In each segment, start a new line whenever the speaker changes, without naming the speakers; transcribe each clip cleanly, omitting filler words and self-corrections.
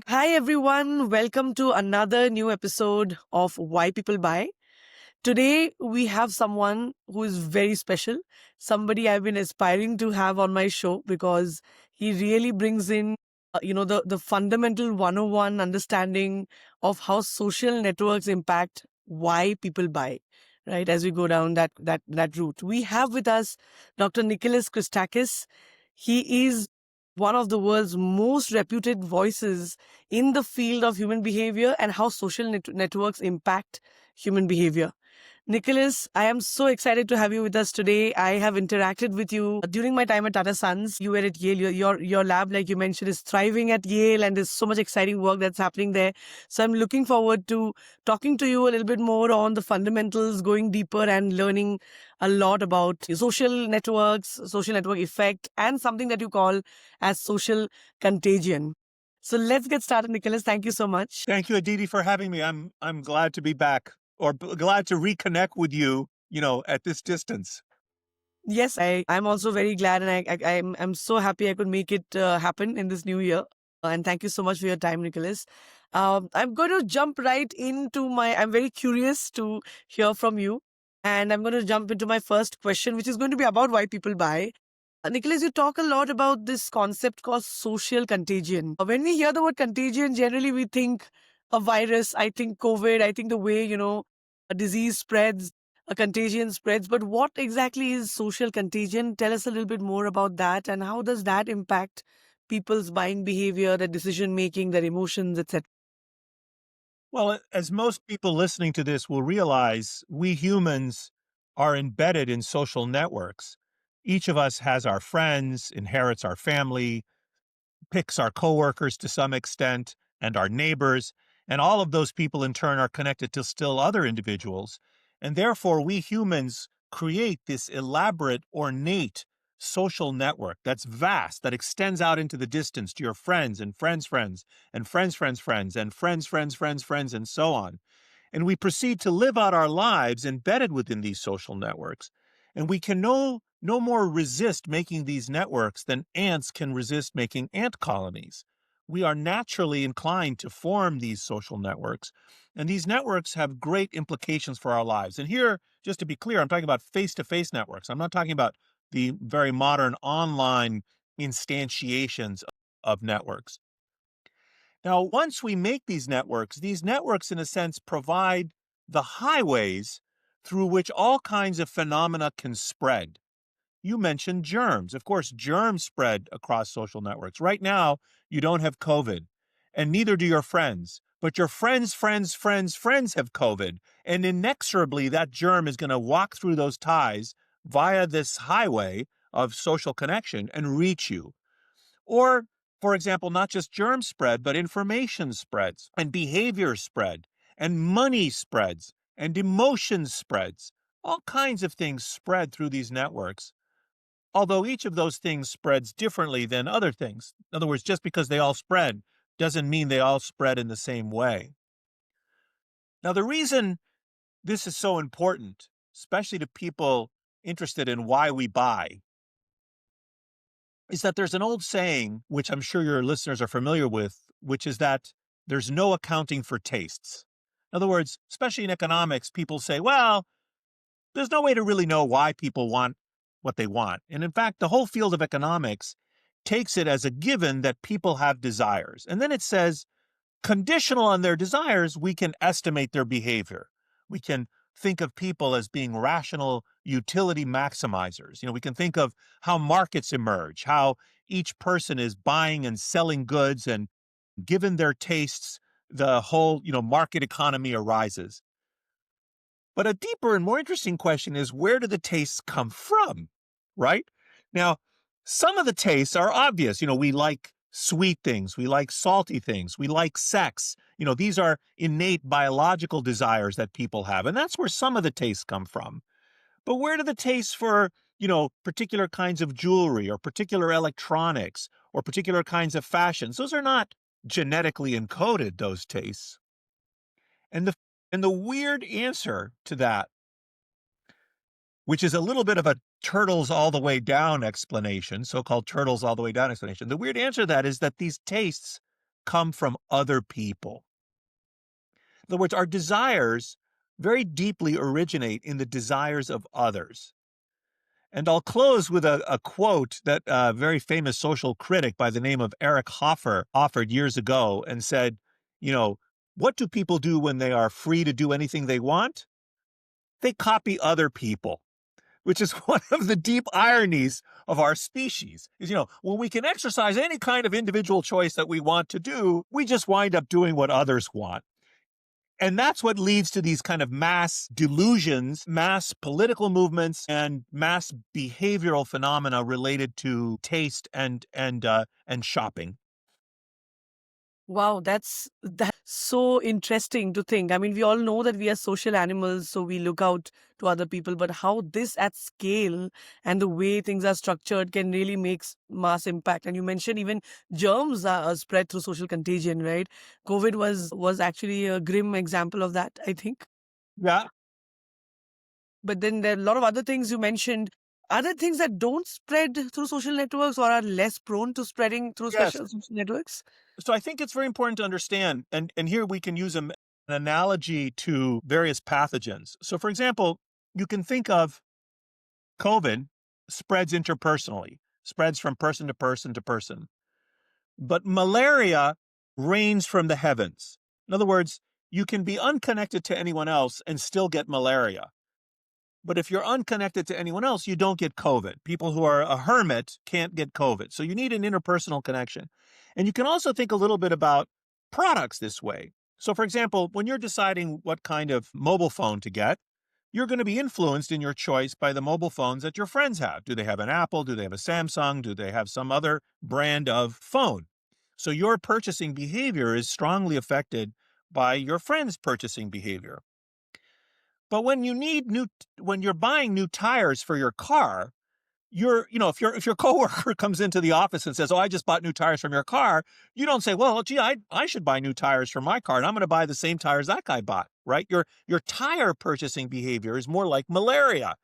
Hi, everyone. Welcome to another new episode of Why People Buy. Today, we have someone who is very special, somebody I've been aspiring to have on my show because he really brings in, the fundamental 101 understanding of how social networks impact why people buy, right? As we go down that route. We have with us Dr. Nicholas Christakis. He is one of the world's most reputed voices in the field of human behavior and how social networks impact human behavior. Nicholas, I am so excited to have you with us today. I have interacted with you during my time at Tata Sons. You were at Yale. Your lab, like you mentioned, is thriving at Yale, and there's so much exciting work that's happening there. So I'm looking forward to talking to you a little bit more on the fundamentals, going deeper and learning a lot about social networks, social network effect, and something that you call as social contagion. So let's get started, Nicholas. Thank you so much.
Thank you, Aditi, for having me. I'm glad to be back, or glad to reconnect with you, at this distance.
Yes, I'm also very glad, and I'm so happy I could make it happen in this new year. And thank you so much for your time, Nicholas. I'm going to jump right into I'm very curious to hear from you. And I'm going to jump into my first question, which is going to be about why people buy. Nicholas, you talk a lot about this concept called social contagion. When we hear the word contagion, generally we think a virus, I think COVID, I think the way, a disease spreads, a contagion spreads. But what exactly is social contagion? Tell us a little bit more about that and how does that impact people's buying behavior, their decision making, their emotions, etc.
Well, as most people listening to this will realize, we humans are embedded in social networks. Each of us has our friends, inherits our family, picks our coworkers to some extent, and our neighbors, and all of those people in turn are connected to still other individuals. And therefore, we humans create this elaborate, ornate social network that's vast, that extends out into the distance to your friends and friends' friends and friends' friends' friends and friends' friends' friends' friends, and so on. And we proceed to live out our lives embedded within these social networks. And we can no more resist making these networks than ants can resist making ant colonies. We are naturally inclined to form these social networks, and these networks have great implications for our lives. And here, just to be clear, I'm talking about face-to-face networks. I'm not talking about the very modern online instantiations of networks. Now, once we make these networks, in a sense, provide the highways through which all kinds of phenomena can spread. You mentioned germs. Of course, germs spread across social networks. Right now, you don't have COVID, and neither do your friends. But your friends' friends have COVID. And inexorably, that germ is going to walk through those ties via this highway of social connection and reach you. Or, for example, not just germ spread, but information spreads, and behavior spread, and money spreads, and emotion spreads. All kinds of things spread through these networks, although each of those things spreads differently than other things. In other words, just because they all spread doesn't mean they all spread in the same way. Now, the reason this is so important, especially to people interested in why we buy, is that there's an old saying, which I'm sure your listeners are familiar with, which is that there's no accounting for tastes. In other words, especially in economics, people say, well, there's no way to really know why people want what they want. And in fact, the whole field of economics takes it as a given that people have desires. And then it says, conditional on their desires, we can estimate their behavior. We can think of people as being rational utility maximizers. We can think of how markets emerge, how each person is buying and selling goods, and given their tastes, the whole, market economy arises. But a deeper and more interesting question is, where do the tastes come from, right? Now, some of the tastes are obvious. We like sweet things. We like salty things. We like sex. These are innate biological desires that people have. And that's where some of the tastes come from. But where do the tastes for, particular kinds of jewelry or particular electronics or particular kinds of fashions? Those are not genetically encoded, those tastes. And the weird answer to that, which is a little bit of a turtles all the way down explanation, so-called turtles all the way down explanation. The weird answer to that is that these tastes come from other people. In other words, our desires very deeply originate in the desires of others. And I'll close with a quote that a very famous social critic by the name of Eric Hoffer offered years ago and said, you know, what do people do when they are free to do anything they want? They copy other people, which is one of the deep ironies of our species. Is, when we can exercise any kind of individual choice that we want to do, we just wind up doing what others want. And that's what leads to these kind of mass delusions, mass political movements, and mass behavioral phenomena related to taste and shopping.
Wow, that's so interesting to think. I mean, we all know that we are social animals, so we look out to other people, but how this at scale and the way things are structured can really make mass impact. And you mentioned even germs are spread through social contagion, right? COVID was actually a grim example of that, I think.
Yeah.
But then there are a lot of other things you mentioned. Are there things that don't spread through social networks or are less prone to spreading through
Yes.
special social networks?
So I think it's very important to understand, and here we can use an analogy to various pathogens. So, for example, you can think of COVID spreads interpersonally, spreads from person to person to person. But malaria rains from the heavens. In other words, you can be unconnected to anyone else and still get malaria. But if you're unconnected to anyone else, you don't get COVID. People who are a hermit can't get COVID. So you need an interpersonal connection. And you can also think a little bit about products this way. So, for example, when you're deciding what kind of mobile phone to get, you're going to be influenced in your choice by the mobile phones that your friends have. Do they have an Apple? Do they have a Samsung? Do they have some other brand of phone? So your purchasing behavior is strongly affected by your friends' purchasing behavior. But when you're buying new tires for your car, if your coworker comes into the office and says, "Oh, I just bought new tires from your car," you don't say, "Well, gee, I should buy new tires for my car, and I'm going to buy the same tires that guy bought." Right? Your tire purchasing behavior is more like malaria.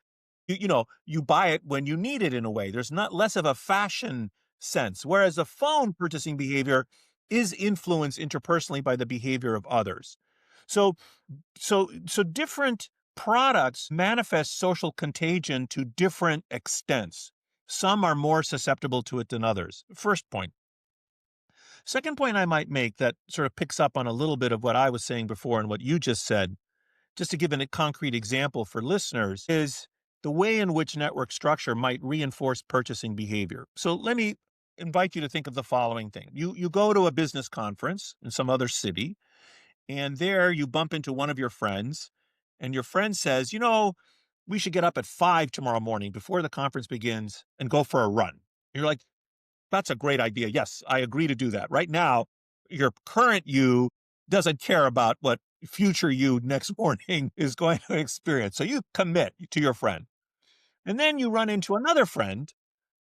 You buy it when you need it in a way. There's not less of a fashion sense, whereas the phone purchasing behavior is influenced interpersonally by the behavior of others. So so different products manifest social contagion to different extents. Some are more susceptible to it than others. First point. Second point I might make that sort of picks up on a little bit of what I was saying before and what you just said, just to give a concrete example for listeners, is the way in which network structure might reinforce purchasing behavior. So let me invite you to think of the following thing. You go to a business conference in some other city, and there you bump into one of your friends, and your friend says, we should get up at 5 tomorrow morning before the conference begins and go for a run. You're like, that's a great idea. Yes, I agree to do that. Right now, your current you doesn't care about what future you next morning is going to experience. So you commit to your friend. And then you run into another friend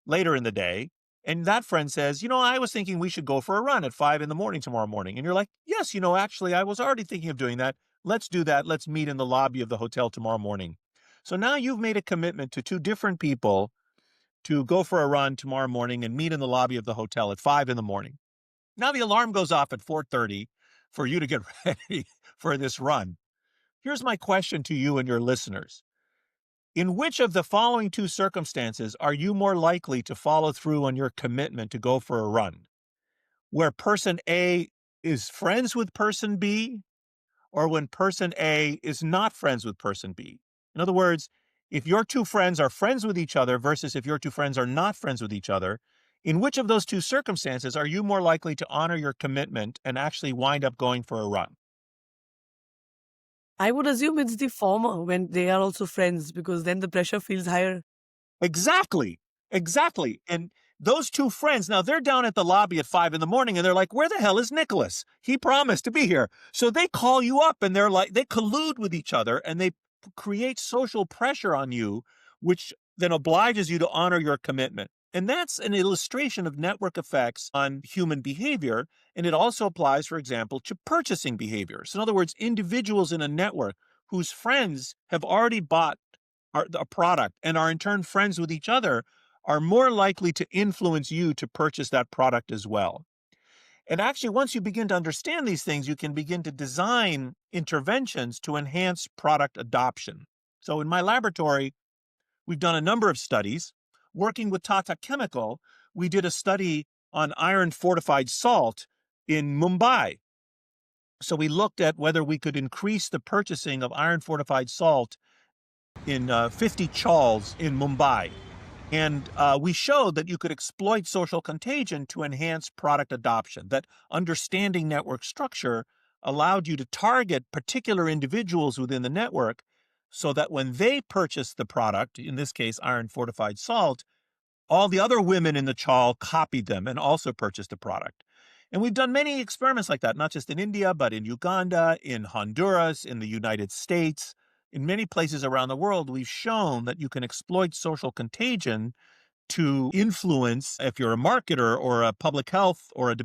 later in the day. And that friend says, I was thinking we should go for a run at 5 in the morning tomorrow morning. And you're like, yes, actually, I was already thinking of doing that. Let's do that. Let's meet in the lobby of the hotel tomorrow morning. So now you've made a commitment to two different people to go for a run tomorrow morning and meet in the lobby of the hotel at 5 in the morning. Now the alarm goes off at 4:30 for you to get ready for this run. Here's my question to you and your listeners. In which of the following two circumstances are you more likely to follow through on your commitment to go for a run? Where person A is friends with person B, or when person A is not friends with person B? In other words, if your two friends are friends with each other versus if your two friends are not friends with each other, in which of those two circumstances are you more likely to honor your commitment and actually wind up going for a run?
I would assume it's the former when they are also friends because then the pressure feels higher.
Exactly. Exactly. And those two friends, now they're down at the lobby at 5 in the morning and they're like, where the hell is Nicholas? He promised to be here. So they call you up and they're like, they collude with each other and they create social pressure on you, which then obliges you to honor your commitment. And that's an illustration of network effects on human behavior. And it also applies, for example, to purchasing behaviors. In other words, individuals in a network whose friends have already bought a product and are in turn friends with each other are more likely to influence you to purchase that product as well. And actually, once you begin to understand these things, you can begin to design interventions to enhance product adoption. So in my laboratory, we've done a number of studies. Working with Tata Chemical, we did a study on iron fortified salt in Mumbai. So we looked at whether we could increase the purchasing of iron fortified salt in 50 chawls in Mumbai. And we showed that you could exploit social contagion to enhance product adoption, that understanding network structure allowed you to target particular individuals within the network so that when they purchased the product, in this case, iron fortified salt, all the other women in the chawl copied them and also purchased the product. And we've done many experiments like that, not just in India, but in Uganda, in Honduras, in the United States, in many places around the world. We've shown that you can exploit social contagion to influence, if you're a marketer or a public health or a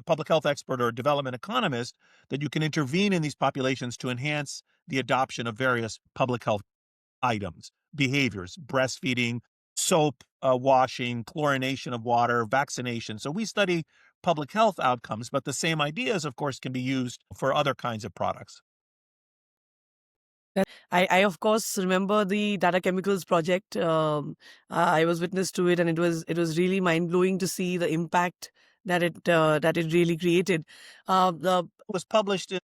public health expert or a development economist, that you can intervene in these populations to enhance the adoption of various public health items, behaviors, breastfeeding, soap washing, chlorination of water, vaccination. So we study public health outcomes, but the same ideas, of course, can be used for other kinds of products.
I of course remember the Tata Chemicals project. I was witness to it, and it was really mind blowing to see the impact that it really created. The
It was published in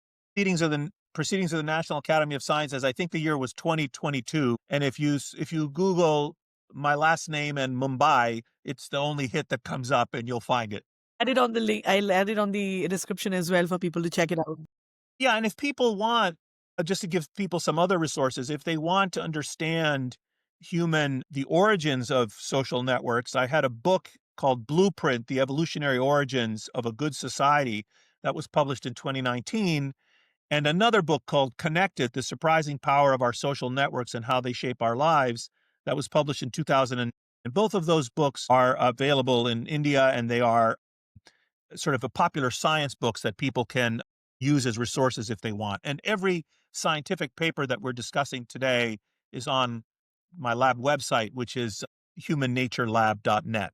Proceedings of the National Academy of Sciences. I think the year was 2022. And if you Google my last name and Mumbai, it's the only hit that comes up, and you'll find it.
added on the link. I'll add it on the description as well for people to check it out.
Yeah, and if people want, just to give people some other resources, if they want to understand the origins of social networks, I had a book called Blueprint: The Evolutionary Origins of a Good Society that was published in 2019, and another book called Connected: The Surprising Power of Our Social Networks and How They Shape Our Lives that was published in 2000. And both of those books are available in India, and they are sort of a popular science books that people can use as resources if they want. And every scientific paper that we're discussing today is on my lab website, which is humannaturelab.net.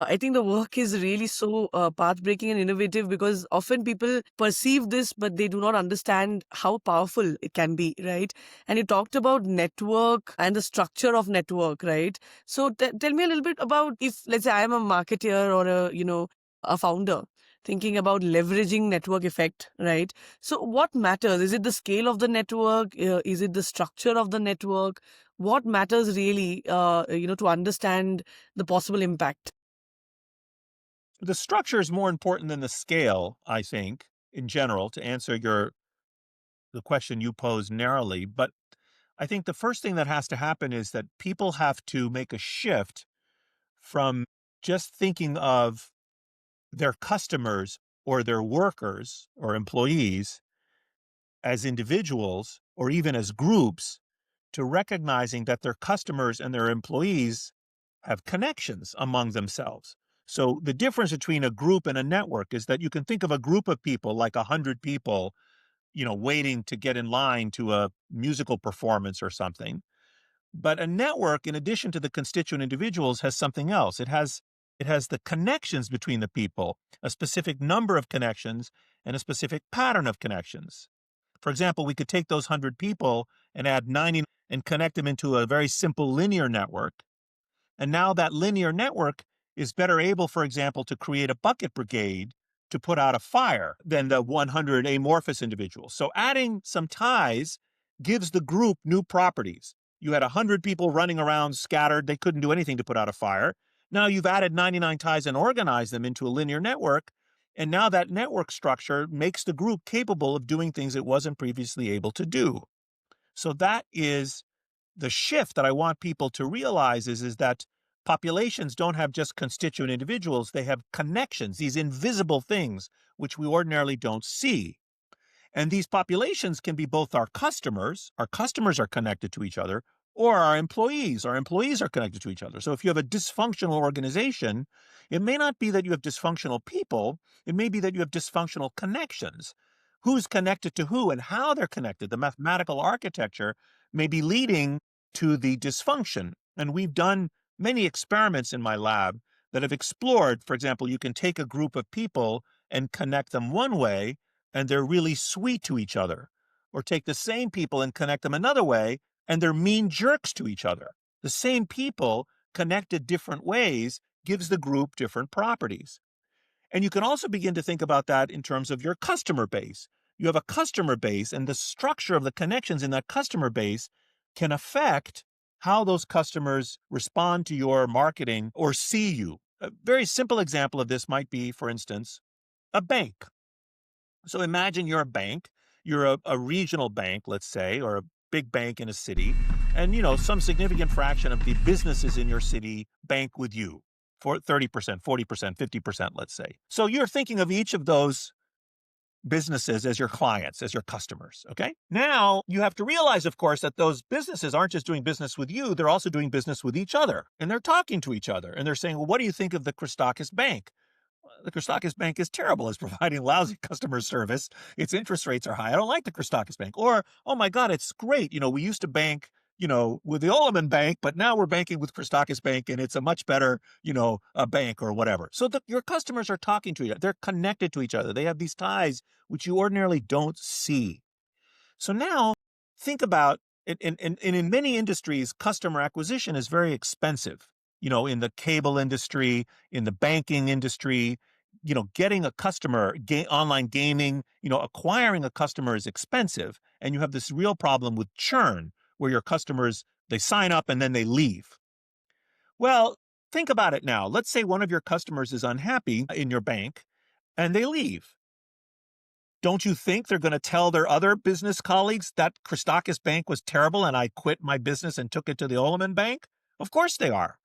I think the work is really so path-breaking and innovative because often people perceive this, but they do not understand how powerful it can be, right? And you talked about network and the structure of network, right? So tell me a little bit about, if let's say I am a marketer or a founder thinking about leveraging network effect, right? So what matters? Is it the scale of the network? Is it the structure of the network? What matters really, to understand the possible impact?
The structure is more important than the scale, I think, in general, to answer the question you posed narrowly. But I think the first thing that has to happen is that people have to make a shift from just thinking of their customers or their workers or employees as individuals or even as groups to recognizing that their customers and their employees have connections among themselves. So the difference between a group and a network is that you can think of a group of people, like 100 people, waiting to get in line to a musical performance or something. But a network, in addition to the constituent individuals, has something else. It has the connections between the people, a specific number of connections and a specific pattern of connections. For example, we could take those 100 people and add 90 and connect them into a very simple linear network. And now that linear network is better able, for example, to create a bucket brigade to put out a fire than the 100 amorphous individuals. So adding some ties gives the group new properties. You had 100 people running around scattered. They couldn't do anything to put out a fire. Now you've added 99 ties and organized them into a linear network. And now that network structure makes the group capable of doing things it wasn't previously able to do. So that is the shift that I want people to realize is that populations don't have just constituent individuals, they have connections, these invisible things which we ordinarily don't see. And these populations can be both our customers are connected to each other, or our employees are connected to each other. So if you have a dysfunctional organization, it may not be that you have dysfunctional people, it may be that you have dysfunctional connections. Who's connected to who and how they're connected, the mathematical architecture may be leading to the dysfunction. And we've done many experiments in my lab that have explored, for example, you can take a group of people and connect them one way, and they're really sweet to each other. Or take the same people and connect them another way, and they're mean jerks to each other. The same people connected different ways gives the group different properties. And you can also begin to think about that in terms of your customer base. You have a customer base, and the structure of the connections in that customer base can affect how those customers respond to your marketing or see you. A very simple example of this might be, for instance, a bank. So imagine you're a bank, you're a regional bank, let's say, or a big bank in a city, and some significant fraction of the businesses in your city bank with you for 30%, 40%, 50%, let's say. So you're thinking of each of those businesses as your clients, as your customers. Okay. Now you have to realize, of course, that those businesses aren't just doing business with you, they're also doing business with each other. And they're talking to each other. And they're saying, well, what do you think of the Christakis Bank? The Christakis Bank is terrible. It's providing lousy customer service. Its interest rates are high. I don't like the Christakis Bank. Or, oh my God, it's great. We used to bank, with the Oleman Bank, but now we're banking with Christakis Bank, and it's a much better, a bank or whatever. So your customers are talking to each other. They're connected to each other. They have these ties which you ordinarily don't see. So now think about it. In many industries, customer acquisition is very expensive. In the cable industry, in the banking industry, getting a customer, online gaming, acquiring a customer is expensive. And you have this real problem with churn where your customers, they sign up and then they leave. Well, think about it now. Let's say one of your customers is unhappy in your bank and they leave. Don't you think they're going to tell their other business colleagues that Christakis Bank was terrible and I quit my business and took it to the Oleman Bank? Of course they are.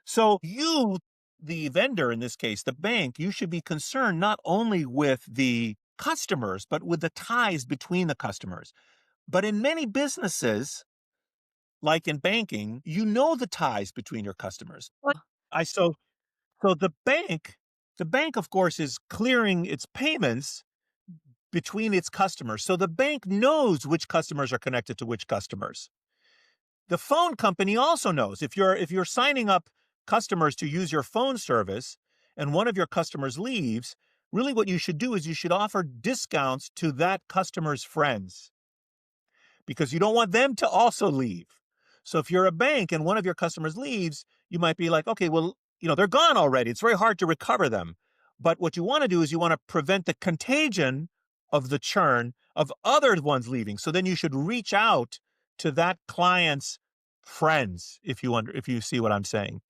So you, the vendor in this case, the bank, you should be concerned not only with the customers, but with the ties between the customers. But in many businesses, like in banking, the ties between your customers. I so the bank, of course, is clearing its payments between its customers. So the bank knows which customers are connected to which customers. The phone company also knows if you're signing up customers to use your phone service and one of your customers leaves, really what you should do is you should offer discounts to that customer's friends because you don't want them to also leave. So if you're a bank and one of your customers leaves, you might be like, okay, well, they're gone already. It's very hard to recover them. But what you want to do is you want to prevent the contagion of the churn of other ones leaving. So then you should reach out to that client's friends, if you see what I'm saying.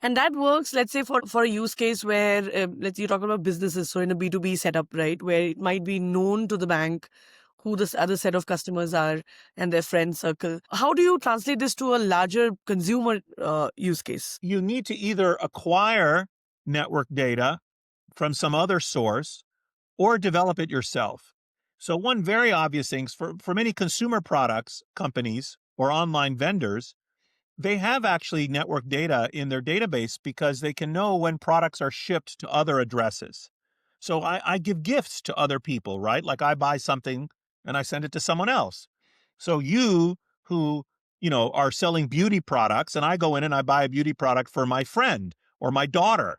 And that works, let's say, for a use case where, let's say you talk about businesses, so in a B2B setup, right, where it might be known to the bank who this other set of customers are and their friend circle. How do you translate this to a larger consumer use case?
You need to either acquire network data from some other source or develop it yourself. So one very obvious thing for many consumer products companies or online vendors, they have actually network data in their database because they can know when products are shipped to other addresses. So I give gifts to other people, right? Like I buy something and I send it to someone else. So you who, are selling beauty products and I go in and I buy a beauty product for my friend or my daughter.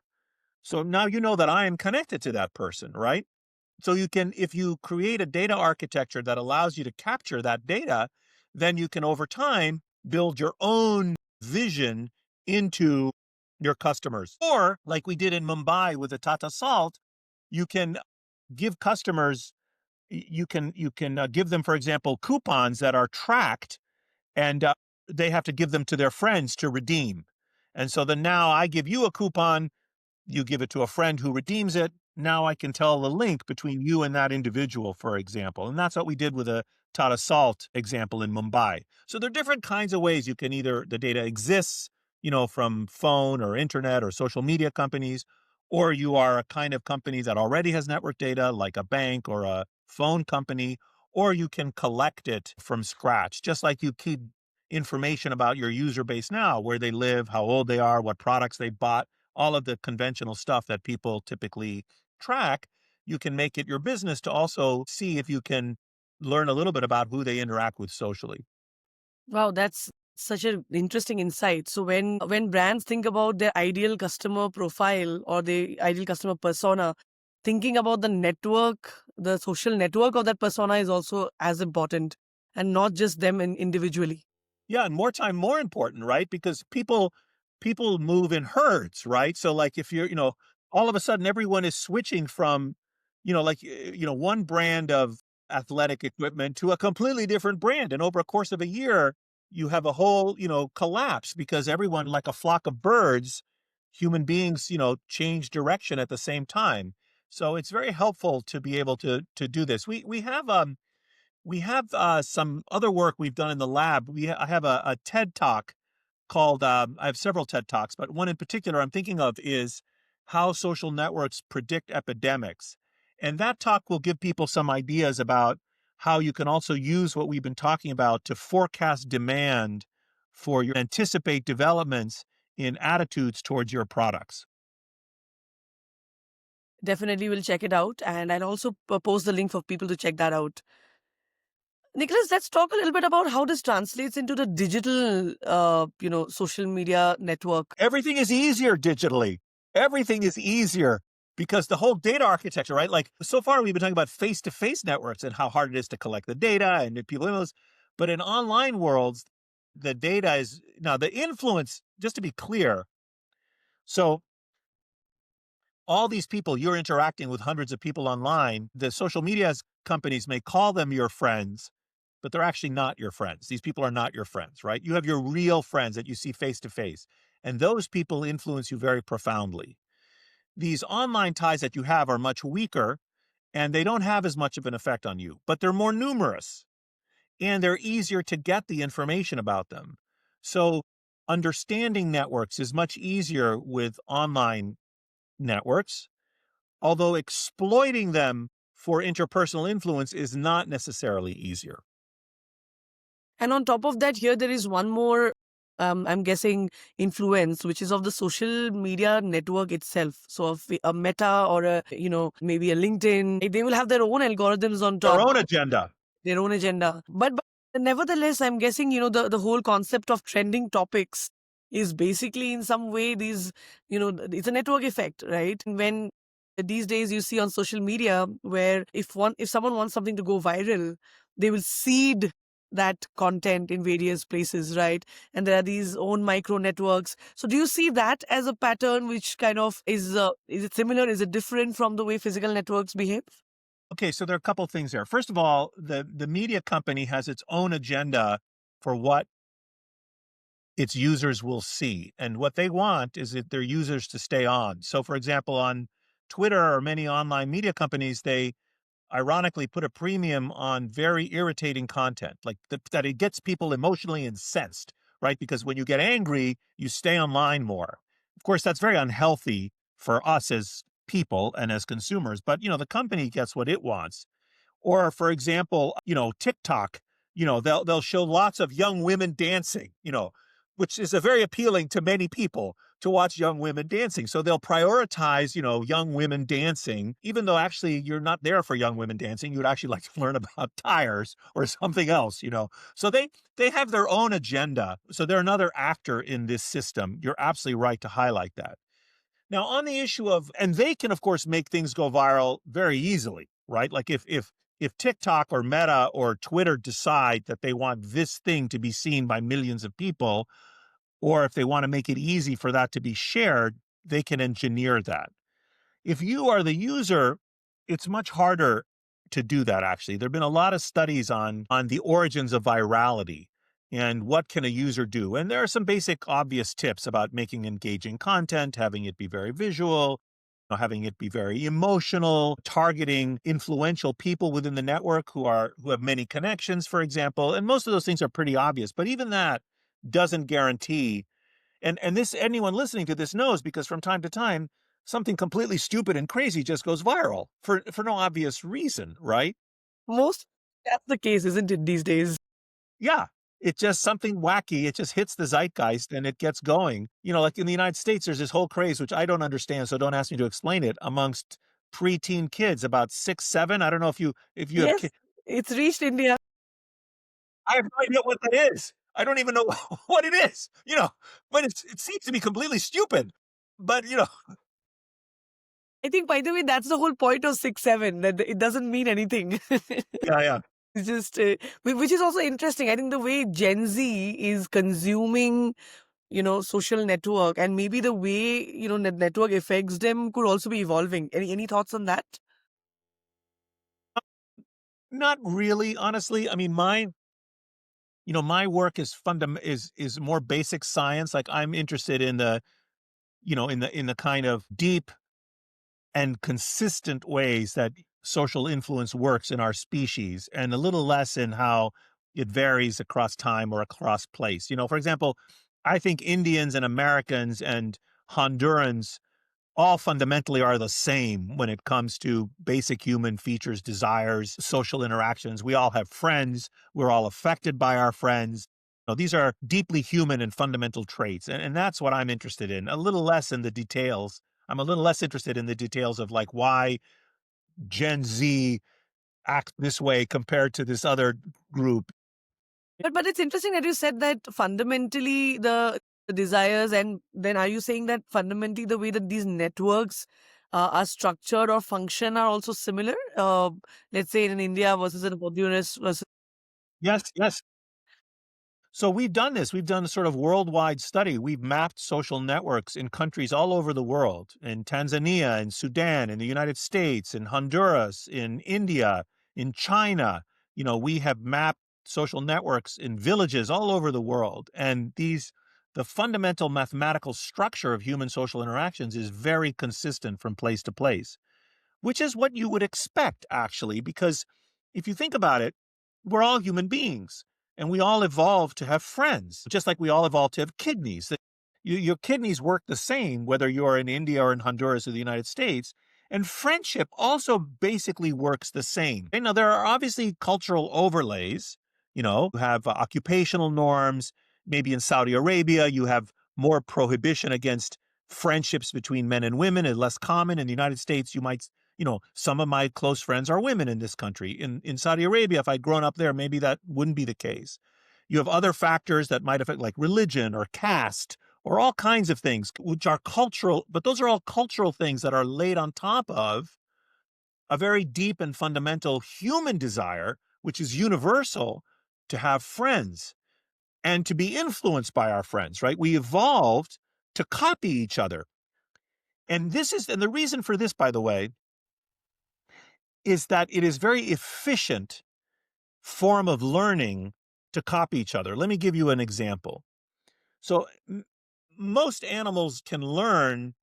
So now you know that I am connected to that person, right? So if you create a data architecture that allows you to capture that data, then you can over time build your own vision into your customers. Or like we did in Mumbai with the Tata Salt, you can give customers, you can give them, for example, coupons that are tracked and they have to give them to their friends to redeem. And so then now I give you a coupon, you give it to a friend who redeems it. Now I can tell the link between you and that individual, for example. And that's what we did with a Tata Salt example in Mumbai. So there are different kinds of ways you can the data exists, from phone or internet or social media companies, or you are a kind of company that already has network data like a bank or a phone company, or you can collect it from scratch, just like you keep information about your user base now, where they live, how old they are, what products they bought, all of the conventional stuff that people typically track. You can make it your business to also see if you can learn a little bit about who they interact with socially.
Wow, that's Such an interesting insight. So when brands think about their ideal customer profile or the ideal customer persona, thinking about the network, the social network of that persona is also as important, and not just them individually.
Yeah, and more time more important, right? Because people move in herds, right? So like if you're, all of a sudden everyone is switching from, one brand of athletic equipment to a completely different brand. And over a course of a year, you have a whole, collapse because everyone, like a flock of birds, human beings, change direction at the same time. So it's very helpful to be able to do this. We have some other work we've done in the lab. I have a TED Talk called, I have several TED Talks, but one in particular I'm thinking of is How Social Networks Predict Epidemics. And that talk will give people some ideas about how you can also use what we've been talking about to forecast demand for your anticipate developments in attitudes towards your products.
Definitely will check it out, and I'll also post the link for people to check that out. Nicholas, let's talk a little bit about how this translates into the digital, social media network.
Everything is easier digitally. Everything is easier because the whole data architecture, right? Like so far, we've been talking about face-to-face networks and how hard it is to collect the data and if people emails. But in online worlds, the data is now the influence, just to be clear. So all these people, you're interacting with hundreds of people online. The social media companies may call them your friends, but they're actually not your friends. These people are not your friends, right? You have your real friends that you see face to face, and those people influence you very profoundly. These online ties that you have are much weaker, and they don't have as much of an effect on you, but they're more numerous, and they're easier to get the information about them. So understanding networks is much easier with online networks, although exploiting them for interpersonal influence is not necessarily easier.
And on top of that, here there is one more, I'm guessing, influence, which is of the social media network itself. So of a Meta or maybe a LinkedIn, they will have their own algorithms on
Their
top,
own agenda.
their own agenda. But nevertheless, I'm guessing, the whole concept of trending topics is basically in some way these, it's a network effect, right? When these days you see on social media where if someone wants something to go viral, they will seed that content in various places, right? And there are these own micro networks. So do you see that as a pattern which kind of is it similar? Is it different from the way physical networks behave?
Okay, so there are a couple of things there. First of all, the media company has its own agenda for what its users will see. And what they want is that their users to stay on. So for example, on Twitter or many online media companies, they ironically put a premium on very irritating content, like that it gets people emotionally incensed, right? Because when you get angry, you stay online more. Of course, that's very unhealthy for us as people and as consumers, but the company gets what it wants. Or for example, TikTok, they'll show lots of young women dancing, which is a very appealing to many people to watch young women dancing. So they'll prioritize, young women dancing, even though actually you're not there for young women dancing. You'd actually like to learn about tires or something else. So they have their own agenda. So they're another actor in this system. You're absolutely right to highlight that. Now, on the issue of, and they can, of course, make things go viral very easily, right? Like if TikTok or Meta or Twitter decide that they want this thing to be seen by millions of people, or if they want to make it easy for that to be shared, they can engineer that. If you are the user, it's much harder to do that, actually. There have been a lot of studies on the origins of virality and what can a user do. And there are some basic obvious tips about making engaging content, having it be very visual, having it be very emotional, targeting influential people within the network who have many connections, for example. And most of those things are pretty obvious, but even that doesn't guarantee, and this, anyone listening to this knows, because from time to time something completely stupid and crazy just goes viral for no obvious reason, right?
Most That's the case, isn't it, these days?
Yeah. It's just something wacky. It just hits the zeitgeist and it gets going. Like in the United States, there's this whole craze, which I don't understand, so don't ask me to explain it, amongst preteen kids, about 6, 7. I don't know if you have
Yes,
kids.
it's reached India.
I have no idea what that is. I don't even know what it is, but it seems to be completely stupid. But,
I think, by the way, that's the whole point of 6-7, that it doesn't mean anything.
yeah, yeah.
It's just, which is also interesting. I think the way Gen Z is consuming, social network, and maybe the way, network affects them could also be evolving. Any thoughts on that?
Not really, honestly. I mean, my work is more basic science. Like I'm interested in the kind of deep and consistent ways that social influence works in our species, and a little less in how it varies across time or across place. For example, I think Indians and Americans and Hondurans all fundamentally are the same when it comes to basic human features, desires, social interactions. We all have friends. We're all affected by our friends. These are deeply human and fundamental traits. And that's what I'm interested in, a little less in the details. I'm a little less interested in the details of like why Gen Z acts this way compared to this other group.
But it's interesting that you said that fundamentally the desires, and then are you saying that fundamentally the way that these networks are structured or function are also similar? Let's say in India versus in Honduras versus.
Yes, yes. So we've done this. We've done a sort of worldwide study. We've mapped social networks in countries all over the world, in Tanzania, in Sudan, in the United States, in Honduras, in India, in China. We have mapped social networks in villages all over the world. And the fundamental mathematical structure of human social interactions is very consistent from place to place, which is what you would expect, actually, because if you think about it, we're all human beings and we all evolved to have friends, just like we all evolved to have kidneys. Your kidneys work the same whether you're in India or in Honduras or the United States. And friendship also basically works the same. Now, there are obviously cultural overlays. You have occupational norms. Maybe in Saudi Arabia, you have more prohibition against friendships between men and women is less common. In the United States, some of my close friends are women in this country. In Saudi Arabia, if I'd grown up there, maybe that wouldn't be the case. You have other factors that might affect, like religion or caste or all kinds of things, which are cultural, but those are all cultural things that are laid on top of a very deep and fundamental human desire, which is universal, to have friends and to be influenced by our friends, right? We evolved to copy each other. And the reason for this, by the way, is that it is very efficient form of learning to copy each other. Let me give you an example. So most animals can learn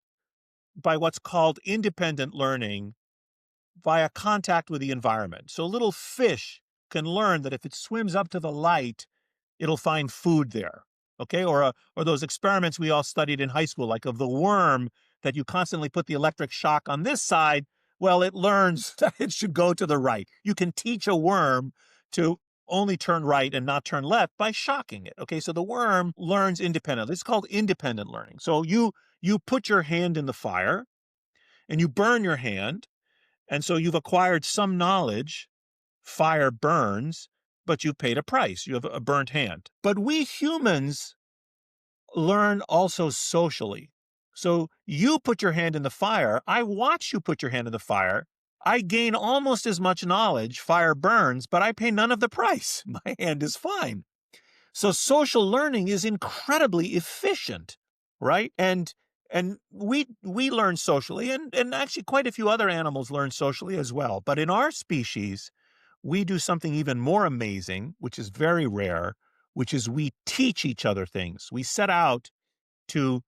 by what's called independent learning via contact with the environment. So a little fish can learn that if it swims up to the light, it'll find food there. Okay. Or those experiments we all studied in high school, like of the worm that you constantly put the electric shock on this side. Well, it learns that it should go to the right. You can teach a worm to only turn right and not turn left by shocking it. Okay. So the worm learns independently. It's called independent learning. So you put your hand in the fire and you burn your hand. And so you've acquired some knowledge. Fire burns, but you paid a price. You have a burnt hand. But we humans learn also socially. So you put your hand in the fire. I watch you put your hand in the fire. I gain almost as much knowledge. Fire burns, but I pay none of the price. My hand is fine. So social learning is incredibly efficient, right? And we learn socially, and actually quite a few other animals learn socially as well. But in our species, we do something even more amazing, which is very rare, which is we teach each other things. We set out to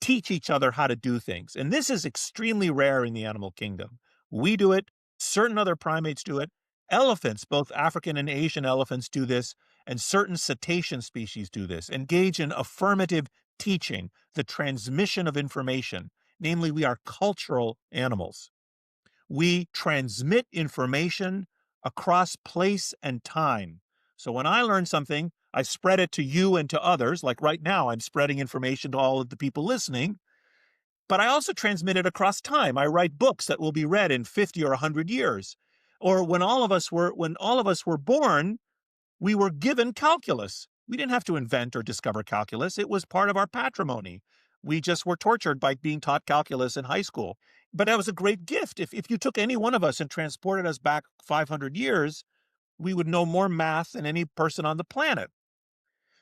teach each other how to do things. And this is extremely rare in the animal kingdom. We do it. Certain other primates do it. Elephants, both African and Asian elephants, do this, and certain cetacean species do this. Engage in affirmative teaching, the transmission of information. Namely, we are cultural animals. We transmit information across place and time. So when I learn something, I spread it to you and to others. Like right now, I'm spreading information to all of the people listening. But I also transmit it across time. I write books that will be read in 50 or 100 years. Or when all of us were born, we were given calculus. We didn't have to invent or discover calculus. It was part of our patrimony. We just were tortured by being taught calculus in high school. But that was a great gift. If you took any one of us and transported us back 500 years, we would know more math than any person on the planet.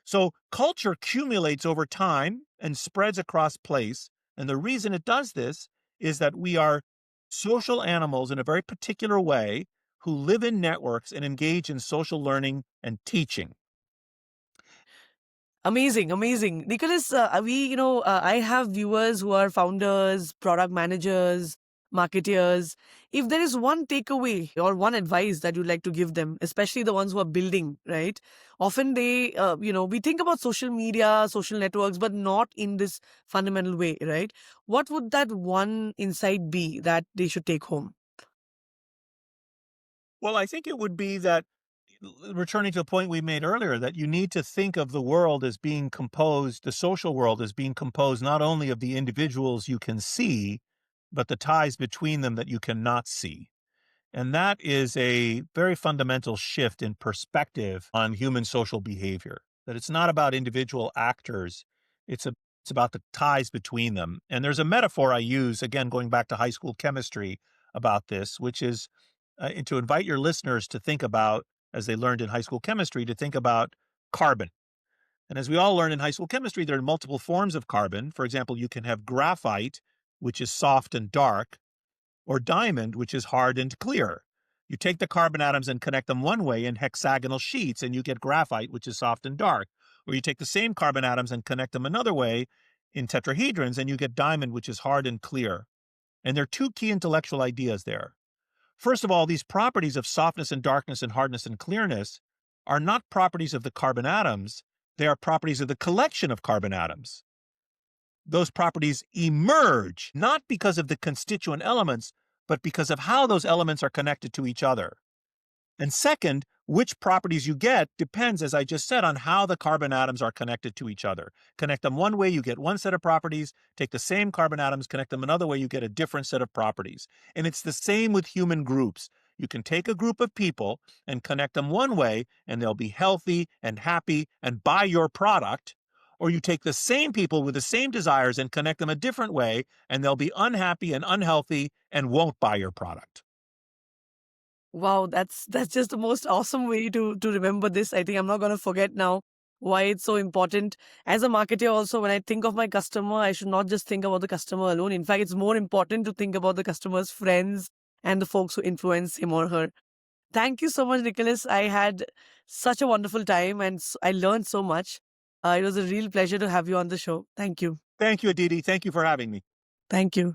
So culture accumulates over time and spreads across place. And the reason it does this is that we are social animals in a very particular way who live in networks and engage in social learning and teaching.
Amazing, amazing. Nicholas, I have viewers who are founders, product managers, marketeers. If there is one takeaway or one advice that you'd like to give them, especially the ones who are building, right? Often we think about social media, social networks, but not in this fundamental way, right? What would that one insight be that they should take home?
Well, I think it would be that, returning to the point we made earlier, that you need to think of the world as being composed, the social world as being composed not only of the individuals you can see, but the ties between them that you cannot see. And that is a very fundamental shift in perspective on human social behavior. That it's not about individual actors, it's about the ties between them. And there's a metaphor I use, again, going back to high school chemistry about this, which is to invite your listeners to think about, as they learned in high school chemistry, to think about carbon. And as we all learn in high school chemistry, there are multiple forms of carbon. For example, you can have graphite, which is soft and dark, or diamond, which is hard and clear. You take the carbon atoms and connect them one way in hexagonal sheets, and you get graphite, which is soft and dark. Or you take the same carbon atoms and connect them another way in tetrahedrons, and you get diamond, which is hard and clear. And there are two key intellectual ideas there. First of all, these properties of softness and darkness and hardness and clearness are not properties of the carbon atoms, they are properties of the collection of carbon atoms. Those properties emerge not because of the constituent elements, but because of how those elements are connected to each other. And second, which properties you get depends, as I just said, on how the carbon atoms are connected to each other. Connect them one way, you get one set of properties. Take the same carbon atoms, connect them another way, you get a different set of properties. And it's the same with human groups. You can take a group of people and connect them one way, and they'll be healthy and happy and buy your product. Or you take the same people with the same desires and connect them a different way, and they'll be unhappy and unhealthy and won't buy your product.
Wow, that's just the most awesome way to remember this. I think I'm not gonna forget now why it's so important. As a marketer, also, when I think of my customer, I should not just think about the customer alone. In fact, it's more important to think about the customer's friends and the folks who influence him or her. Thank you so much, Nicholas. I had such a wonderful time and I learned so much. It was a real pleasure to have you on the show. Thank you.
Thank you, Aditi. Thank you for having me.
Thank you.